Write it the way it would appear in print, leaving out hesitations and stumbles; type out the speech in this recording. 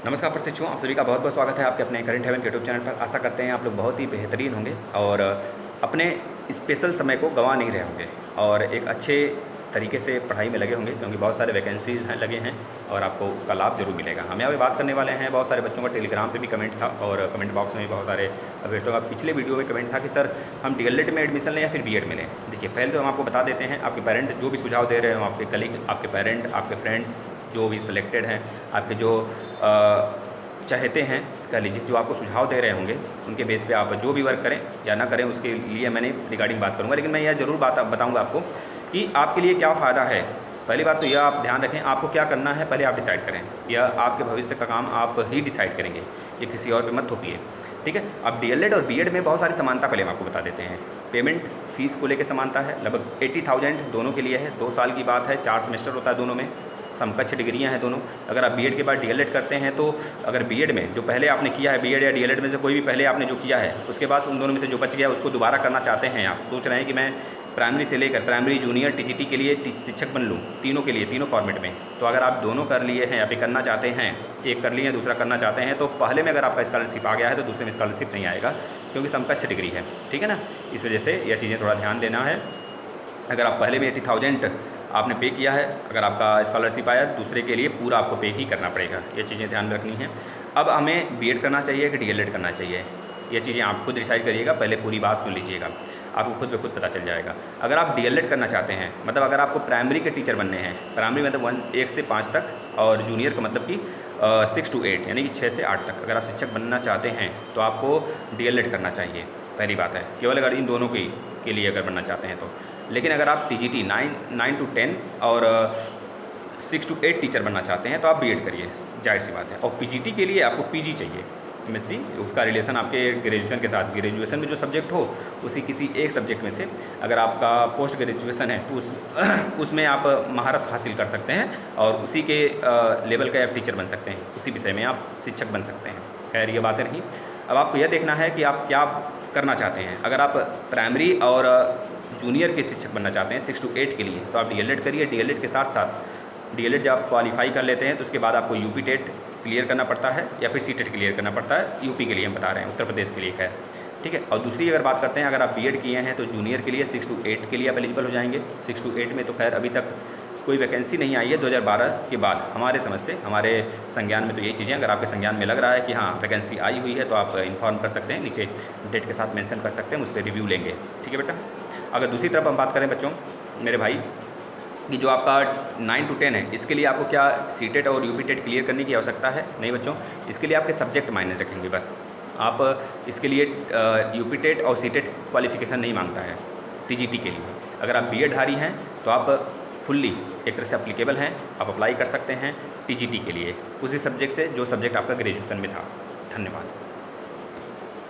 नमस्कार प्रशिक्षुओं, आप सभी का बहुत बहुत स्वागत है आपके अपने करंट हेवन यूट्यूब चैनल पर। आशा करते हैं आप लोग बहुत ही बेहतरीन होंगे और अपने स्पेशल समय को गंवा नहीं रहे होंगे और एक अच्छे तरीके से पढ़ाई में लगे होंगे, क्योंकि बहुत सारे वैकेंसीज हैं लगे हैं और आपको उसका लाभ जरूर मिलेगा। हम यहाँ पे बात करने वाले हैं, बहुत सारे बच्चों का टेलीग्राम पे भी कमेंट था और कमेंट बॉक्स में भी बहुत सारे अभ्यर्थियों का पिछले वीडियो में कमेंट था कि सर हम डीएलएड में एडमिशन लें या फिर बीएड में लें। देखिए, पहले तो हम आपको बता देते हैं, आपके पेरेंट्स जो भी सुझाव दे रहे हो, आपके कलीग, आपके पेरेंट, आपके फ्रेंड्स जो भी सिलेक्टेड हैं, आपके जो चाहते हैं, कह लीजिए, जो आपको सुझाव दे रहे होंगे, उनके बेस पे आप जो भी वर्क करें या ना करें, उसके लिए मैंने रिगार्डिंग बात करूंगा। लेकिन मैं यह ज़रूर बताऊंगा आपको कि आपके लिए क्या फ़ायदा है। पहली बात तो यह आप ध्यान रखें, आपको क्या करना है पहले आप डिसाइड करें। यह आपके भविष्य का काम आप ही डिसाइड करेंगे, ये किसी और पे मत थोपिए, ठीक है। अब डीएलएड और बीएड में बहुत सारी समानता पहले हम आपको बता देते हैं। पेमेंट फीस को लेकर समानता है, लगभग 80,000 दोनों के लिए है। 2 साल की बात है, 4 सेमेस्टर होता है दोनों में, समकक्ष डिग्रियां हैं दोनों। अगर आप बीएड के बाद डीएलएड करते हैं तो अगर बीएड में जो पहले आपने किया है, बीएड या डीएलएड में से कोई भी पहले आपने जो किया है, उसके बाद उन दोनों में से जो बच गया उसको दोबारा करना चाहते हैं, आप सोच रहे हैं कि मैं प्राइमरी से लेकर प्राइमरी, जूनियर, टीजीटी के लिए शिक्षक बन लूँ, तीनों के लिए, तीनों फॉर्मेट में, तो अगर आप दोनों कर लिए हैं या फिर करना चाहते हैं, एक कर लिए हैं दूसरा करना चाहते हैं, तो पहले में अगर आपका स्कॉलरशिप आ गया है तो दूसरे में स्कॉलरशिप नहीं आएगा, क्योंकि समकक्ष डिग्री है, ठीक है ना। इस वजह से यह चीज़ें थोड़ा ध्यान देना है। अगर आप पहले में 80,000 आपने पे किया है, अगर आपका स्कॉलरशिप आया, दूसरे के लिए पूरा आपको पे ही करना पड़ेगा। ये चीज़ें ध्यान में रखनी है। अब हमें बीएड करना चाहिए कि डीएलएड करना चाहिए, ये चीज़ें आप खुद डिसाइड करिएगा। पहले पूरी बात सुन लीजिएगा, आपको खुद ब खुद पता चल जाएगा। अगर आप डीएलएड करना चाहते हैं, मतलब अगर आपको प्राइमरी के टीचर बनने हैं, प्राइमरी मतलब 1 से 5 तक, और जूनियर का मतलब कि 6 to 8 यानी कि 6 से 8 तक अगर आप शिक्षक बनना चाहते हैं तो आपको डीएलएड करना चाहिए। पहली बात है, केवल अगर इन दोनों के लिए अगर बनना चाहते हैं तो। लेकिन अगर आप टीजीटी 9 to 10 और 6 to 8 टीचर बनना चाहते हैं तो आप बीएड करिए, जाहिर सी बात है। और पीजीटी के लिए आपको पीजी चाहिए, एमएससी, उसका रिलेशन आपके ग्रेजुएशन के साथ, ग्रेजुएशन में जो सब्जेक्ट हो उसी किसी एक सब्जेक्ट में से, अगर आपका पोस्ट ग्रेजुएशन है तो उसमें आप महारत हासिल कर सकते हैं और उसी के लेवल का आप टीचर बन सकते हैं, उसी विषय में आप शिक्षक बन सकते हैं। खैर, ये बातें नहीं। अब आपको यह देखना है कि आप क्या करना चाहते हैं। अगर आप प्राइमरी और जूनियर के शिक्षक बनना चाहते हैं 6 to 8 के लिए, तो आप डीएलएड करिए। डीएलएड के साथ साथ डीएलएड जब आप क्वालिफाई कर लेते हैं तो उसके बाद आपको यूपी टेट क्लियर करना पड़ता है या फिर सीटेट क्लियर करना पड़ता है। यूपी के लिए हम बता रहे हैं, उत्तर प्रदेश के लिए, खैर, ठीक है। और दूसरी अगर बात करते हैं, अगर आप बीएड किए हैं तो जूनियर के लिए 6 to 8 के लिए आप एलिजिबल हो जाएंगे। 6 to 8 में तो खैर अभी तक कोई वैकेंसी नहीं आई है 2012 के बाद, हमारे समझ से, हमारे संज्ञान में तो यही चीज़ें। अगर आपके संज्ञान में लग रहा है कि हाँ वैकेंसी आई हुई है तो आप इन्फॉर्म कर सकते हैं, नीचे डेट के साथ मेंशन कर सकते हैं, उस पर रिव्यू लेंगे, ठीक है बेटा। अगर दूसरी तरफ हम बात करें बच्चों, मेरे भाई, कि जो आपका 9 to 10 है, इसके लिए आपको क्या सीटेट और यूपी टेट क्लियर करने की आवश्यकता है? नहीं बच्चों, इसके लिए आपके सब्जेक्ट मायने रखेंगे बस। आप इसके लिए यूपी टेट और सीटेट क्वालिफिकेशन नहीं मांगता है टीजीटी के लिए। अगर आप बीएडधारी हैं तो आप फुल्ली एक तरह से अप्लीकेबल हैं, आप अप्लाई कर सकते हैं टीजीटी के लिए, उसी सब्जेक्ट से जो सब्जेक्ट आपका ग्रेजुएशन में था। धन्यवाद।